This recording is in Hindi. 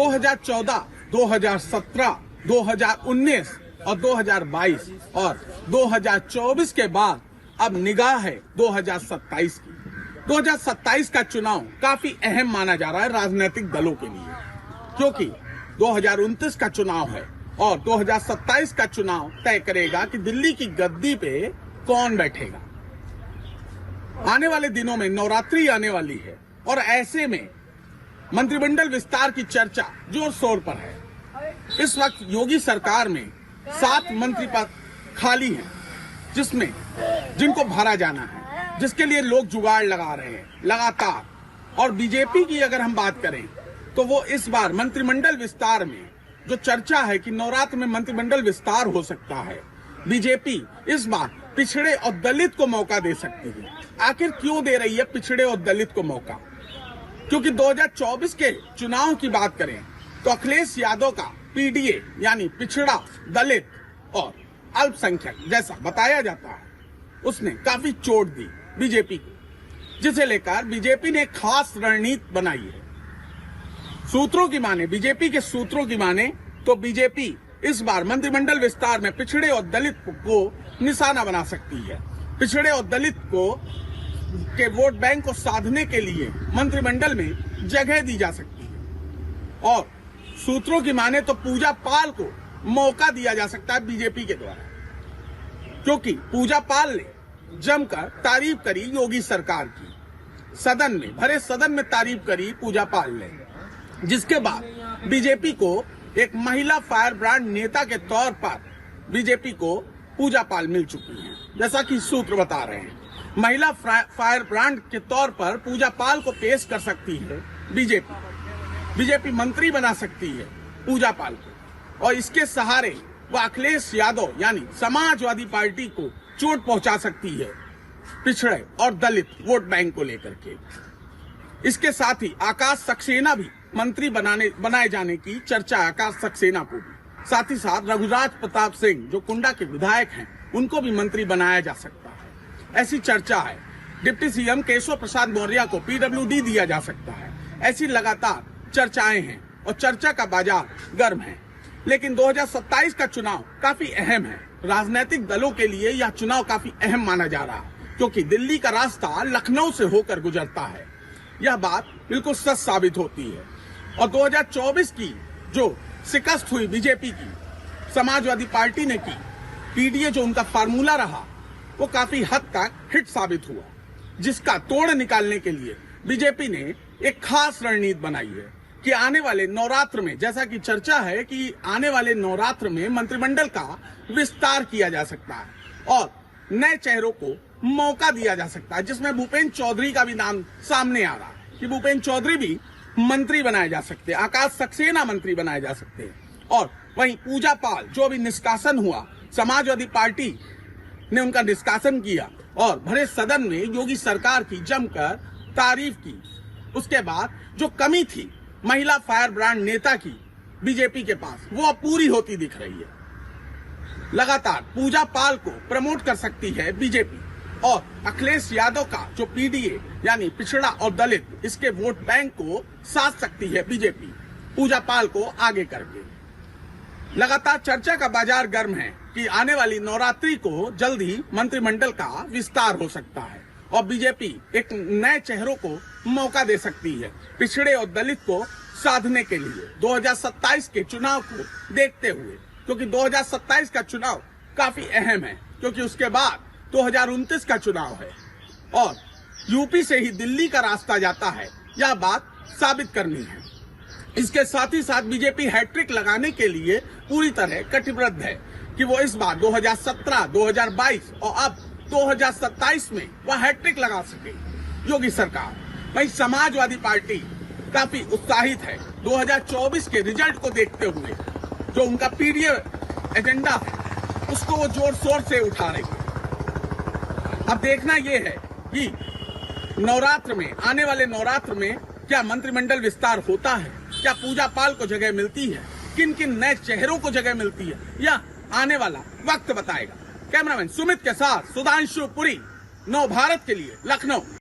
2014, 2017, 2019 और 2022 और 2024 के बाद अब निगाह है 2027 की। 2027 का चुनाव काफी अहम माना जा रहा है राजनीतिक दलों के लिए, क्योंकि 2029 का चुनाव है और 2027 का चुनाव तय करेगा कि दिल्ली की गद्दी पे कौन बैठेगा। आने वाले दिनों में नवरात्रि आने वाली है और ऐसे में मंत्रिमंडल विस्तार की चर्चा जोर शोर पर है। इस वक्त योगी सरकार में 7 मंत्री पद खाली हैं, जिनको भरा जाना है, जिसके लिए लोग जुगाड़ लगा रहे हैं लगातार। और बीजेपी की अगर हम बात करें तो वो इस बार मंत्रिमंडल विस्तार में जो चर्चा है कि नवरात्र में मंत्रिमंडल विस्तार हो सकता है, बीजेपी इस बार पिछड़े और दलित को मौका दे सकती है। आखिर क्यों दे रही है पिछड़े और दलित को मौका? क्योंकि 2024 के चुनाव की बात करें तो अखिलेश यादव का पीडीए यानी पिछड़ा, दलित और अल्पसंख्यक जैसा बताया जाता है, उसने काफी चोट दी बीजेपी को, जिसे लेकर बीजेपी ने खास रणनीति बनाई है। सूत्रों की माने, बीजेपी के सूत्रों की माने तो बीजेपी इस बार मंत्रिमंडल विस्तार में पिछड़े और दलित को निशाना बना सकती है। पिछड़े और दलित के वोट बैंक को साधने के लिए मंत्रिमंडल में जगह दी जा सकती है और सूत्रों की माने तो पूजा पाल को मौका दिया जा सकता है बीजेपी के द्वारा, क्योंकि पूजा पाल ने जमकर तारीफ करी योगी सरकार की। भरे सदन में तारीफ करी पूजा पाल ने, जिसके बाद बीजेपी को एक महिला फायर ब्रांड नेता के तौर पर बीजेपी को पूजा पाल मिल चुकी है। जैसा कि सूत्र बता रहे हैं, महिला फायर ब्रांड के तौर पर पूजा पाल को पेश कर सकती है बीजेपी मंत्री बना सकती है पूजा पाल को, और इसके सहारे वह अखिलेश यादव यानी समाजवादी पार्टी को चोट पहुंचा सकती है पिछड़े और दलित वोट बैंक को लेकर के। इसके साथ ही आकाश सक्सेना भी मंत्री बनाए जाने की चर्चा है। आकाश सक्सेना को भी, साथ ही साथ रघुराज प्रताप सिंह जो कुंडा के विधायक हैं, उनको भी मंत्री बनाया जा सकता है, ऐसी चर्चा है। डिप्टी सीएम केशव प्रसाद मौर्य को पीडब्ल्यूडी दिया जा सकता है। ऐसी लगातार चर्चाएं हैं और चर्चा का बाजार गर्म है। लेकिन 2027 का चुनाव काफी अहम है राजनीतिक दलों के लिए। यह चुनाव काफी अहम माना जा रहा है, क्योंकि दिल्ली का रास्ता लखनऊ से होकर गुजरता है। यह बात बिल्कुल सच साबित होती है। और 2024 की जो शिकस्त हुई बीजेपी की, समाजवादी पार्टी ने की, पीडीए जो उनका फार्मूला रहा, वो काफी हद तक हिट साबित हुआ, जिसका तोड़ निकालने के लिए बीजेपी ने एक खास रणनीति बनाई है कि आने वाले नवरात्र में, जैसा कि चर्चा है कि आने वाले नवरात्र में मंत्रिमंडल का विस्तार किया जा सकता है और नए चेहरों को मौका दिया जा सकता है, जिसमें भूपेंद्र चौधरी का भी नाम सामने आ रहा है कि भूपेंद्र चौधरी भी मंत्री बनाए जा सकते हैं, आकाश सक्सेना मंत्री बनाए जा सकते हैं। और वहीं पूजा पाल जो भी निष्कासन हुआ, समाजवादी पार्टी ने उनका निष्कासन किया और भरे सदन में योगी सरकार की जमकर तारीफ की। उसके बाद जो कमी थी महिला फायर ब्रांड नेता की बीजेपी के पास, वो अब पूरी होती दिख रही है। लगातार पूजा पाल को प्रमोट कर सकती है बीजेपी और अखिलेश यादव का जो पीडीए यानी पिछड़ा और दलित, इसके वोट बैंक को साध सकती है बीजेपी पूजा पाल को आगे करके। लगातार चर्चा का बाजार गर्म है कि आने वाली नवरात्रि को जल्द ही मंत्रिमंडल का विस्तार हो सकता है और बीजेपी एक नए चेहरों को मौका दे सकती है पिछड़े और दलित को साधने के लिए 2027 के चुनाव को देखते हुए, क्योंकि 2027 का चुनाव काफी अहम है, क्योंकि उसके बाद 2029 का चुनाव है और यूपी से ही दिल्ली का रास्ता जाता है। यह बात साबित करनी है। इसके साथ ही साथ बीजेपी हैट्रिक लगाने के लिए पूरी तरह कटिबद्ध है कि वो इस बार 2017, 2022 और अब 2027 में वह हैट्रिक लगा सके योगी सरकार। वही समाजवादी पार्टी काफी उत्साहित है 2024 के रिजल्ट को देखते हुए। जो उनका पीडीए एजेंडा है उसको वो जोर शोर से उठा रही है। अब देखना यह है कि नवरात्र में, आने वाले नवरात्र में क्या मंत्रिमंडल विस्तार होता है, क्या पूजा पाल को जगह मिलती है, किन किन नए चेहरों को जगह मिलती है, यह आने वाला वक्त बताएगा। कैमरामैन सुमित के साथ सुधांशु पुरी, नव भारत के लिए, लखनऊ।